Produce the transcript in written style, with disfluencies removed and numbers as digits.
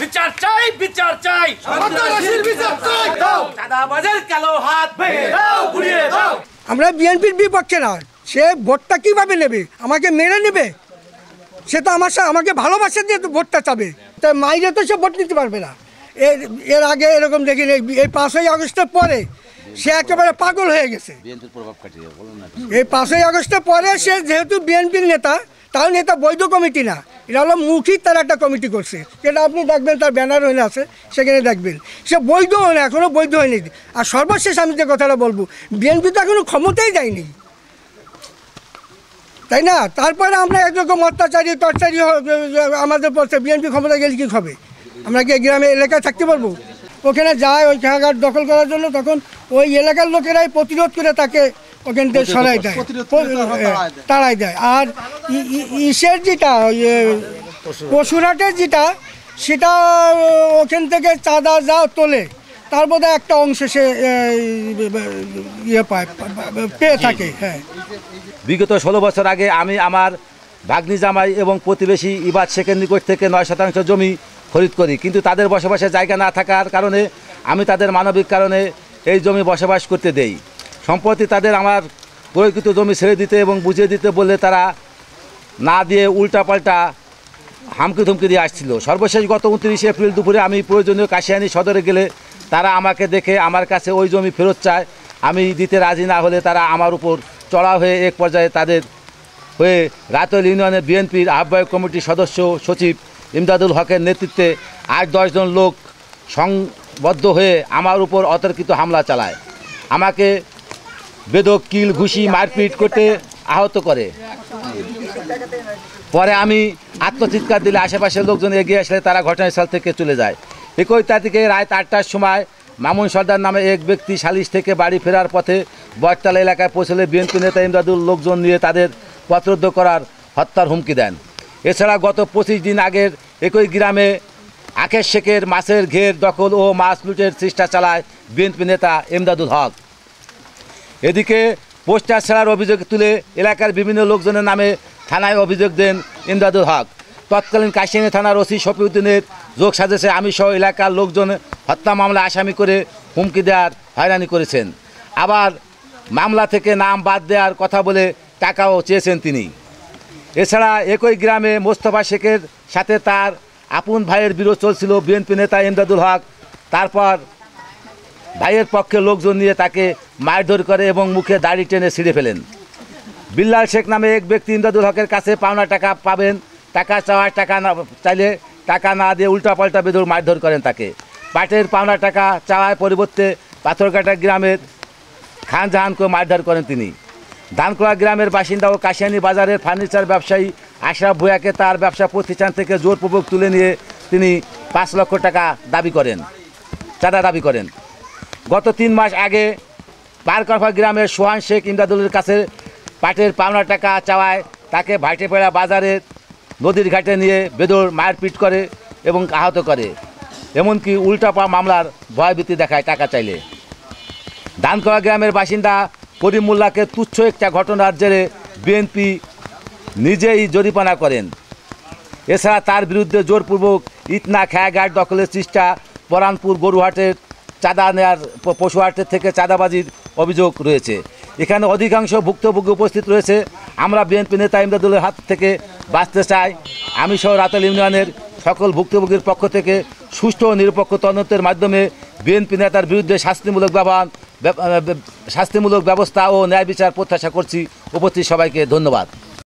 বিচার চাই, বিচার চাই, সন্ত্রাসীর বিচার চাই। চাঁদাবাজের কালো হাত ভেঙে দাও, গুড়িয়ে দাও। আমরা বিএনপির বিপক্ষে না। সে ভোটটা কিভাবে নেবে? আমাকে মেরে নেবে? সে তো আমাকে ভালোবাসে দিয়ে তো ভোটটা চাবে। তাই মাইরে তো সে ভোট নিতে পারবে না। এর আগে এরকম দেখিনি। এই 5ই আগস্টের পরে সে একেবারে পাগল হয়ে গেছে। এই 5ই আগস্টের পরে সে যেহেতু বিএনপির নেতা, তাও নেতা বৈধ কমিটি না, এটা হলো মুখিক তার একটা কমিটি করছে, যেটা আপনি দেখবেন তার ব্যানার হয়ে আছে, সেখানে দেখবেন সে বৈধ হয় না, এখনও বৈধ হয়নি। আর সর্বশেষ আমি যে কথাটা বলবো, বিএনপি তো এখনও ক্ষমতাই যায়নি, তাই না? তারপরে আমরা একরকম অত্যাচারী টর্চারি আমাদের পড়ছে। বিএনপি ক্ষমতা গেলে কী হবে? আমরা কি গ্রামে এলাকায় থাকতে পারবো? ওখানে যায় ওই জায়গাঘাট দখল করার জন্য, তখন ওই এলাকার লোকেরাই প্রতিরোধ করে তাকে ওখান থেকে সরাই দেয়, তাড়াই দেয়। আর ইসের যেটা পশুরহাটের যেটা, সেটা ওখান থেকে চাঁদা যা তোলে তার বোধহয় একটা অংশ সে পেয়ে থাকে। হ্যাঁ, বিগত 16 বছর আগে আমি আমার ভাগ্নি জামাই এবং প্রতিবেশী ইবাদ শেখের নিকট থেকে 9 শতাংশ জমি খরিদ করি, কিন্তু তাদের বসবাসের জায়গা না থাকার কারণে আমি তাদের মানবিক কারণে এই জমি বসবাস করতে দেই। সম্প্রতি তাদের আমার প্রকৃত জমি ছেড়ে দিতে এবং বুঝিয়ে দিতে বললে তারা না দিয়ে উল্টাপাল্টা হামকি ধমকি দিয়ে আসছিল। সর্বশেষ গত 29 এপ্রিল দুপুরে আমি প্রয়োজনীয় কাশিয়ানী সদরে গেলে তারা আমাকে দেখে আমার কাছে ওই জমি ফেরত চায়। আমি দিতে রাজি না হলে তারা আমার উপর চড়া হয়ে এক পর্যায়ে তাদের হয়ে রাতল ইউনিয়নের বিএনপির আহ্বায়ক কমিটির সদস্য সচিব ইমদাদুল হকের নেতৃত্বে 8-10 জন লোক সংবদ্ধ হয়ে আমার উপর অতর্কিত হামলা চালায়। আমাকে বেদক, কিল, ঘুষি, মারপিট করতে আহত করে। পরে আমি আত্মচিৎকার দিলে আশেপাশের লোকজন এগিয়ে আসলে তারা ঘটনাস্থল থেকে চলে যায়। 21 তারিখে রাত 8টার সময় মামুন সর্দার নামে এক ব্যক্তি সালিশ থেকে বাড়ি ফেরার পথে বটতলা এলাকায় পৌঁছলে বিএনপি নেতা ইমদাদুল লোকজন নিয়ে তাদের পথরোধ করার হত্যার হুমকি দেন। এছাড়া গত 25 দিন আগের একই গ্রামে আখের শেখের মাছের ঘের দখল ও মাছ লুটের চেষ্টা চালায় বিএনপি নেতা ইমদাদুল হক। এদিকে পোস্টার ছাড়ার অভিযোগ তুলে এলাকার বিভিন্ন লোকজনের নামে থানায় অভিযোগ দেন ইমদাদুল হক। তৎকালীন কাশিয়ানী থানার ওসি শফিউদ্দিনের যোগ সাজেছে আমি সহ এলাকার লোকজন হত্যা মামলা আসামি করে হুমকি দেওয়ার হয়রানি করেছেন। আবার মামলা থেকে নাম বাদ দেওয়ার কথা বলে টাকাও চেয়েছেন তিনি। এছাড়া একই গ্রামে মোস্তফা শেখের সাথে তার আপন ভাইয়ের বিরোধ চলছিল বিএনপি নেতা ইমদাদুল হক। তারপর ভাইয়ের পক্ষে লোকজন নিয়ে তাকে মারধর করে এবং মুখে দাড়ি টেনে ছিঁড়ে ফেলেন। বিল্লাল শেখ নামে এক ব্যক্তি ইমদাদুল হকের কাছে পাওনা টাকা পাবেন, টাকা চাওয়ার টাকা না চাইলে টাকা না দিয়ে উল্টাপাল্টা বেদর মারধর করেন তাকে। পাটের পাওনা টাকা চাওয়ার পরিবর্তে পাথরঘাটা গ্রামের খান জাহানকে মারধর করেন তিনি। ধানকোড়া গ্রামের বাসিন্দা ও কাশিয়ানী বাজারের ফার্নিচার ব্যবসায়ী আশরাফ ভূঁইয়াকে তার ব্যবসা প্রতিষ্ঠান থেকে জোরপূর্বক তুলে নিয়ে তিনি 5 লক্ষ টাকা চাঁদা দাবি করেন। গত 3 মাস আগে পারকরফা গ্রামের সোহান শেখ ইমদাদুলের কাছে পাটের পাওনা টাকা চাওয়ায় তাকে ভাইটেপাড়া বাজারের নদীর ঘাটে নিয়ে বেদর মারপিট করে এবং আহত করে, এমনকি উল্টাপা মামলার ভয়ভীতি দেখায় টাকা চাইলে। ধানকোড়া গ্রামের বাসিন্দা করিম মোল্লাকে তুচ্ছ একটা ঘটনার জেরে বিএনপি নিজেই জরিমানা করেন। এছাড়া তার বিরুদ্ধে জোরপূর্বক ইটনা খেয়াঘাট দখলের চেষ্টা, পরানপুর গরুহাটের চাঁদা নেওয়ার পশুহাটের থেকে চাঁদাবাজির অভিযোগ রয়েছে। এখানে অধিকাংশ ভুক্তভোগী উপস্থিত রয়েছে। আমরা বিএনপি নেতা ইমদাদুলের হাত থেকে বাঁচতে চাই। আমি সহ রাতেল ইউনিয়নের সকল ভুক্তভোগীর পক্ষ থেকে সুষ্ঠু ও নিরপেক্ষ তদন্তের মাধ্যমে বিএনপি নেতার বিরুদ্ধে শাস্তিমূলক ব্যবস্থা ও ন্যায় বিচার প্রত্যাশা করছি। উপস্থিত সবাইকে ধন্যবাদ।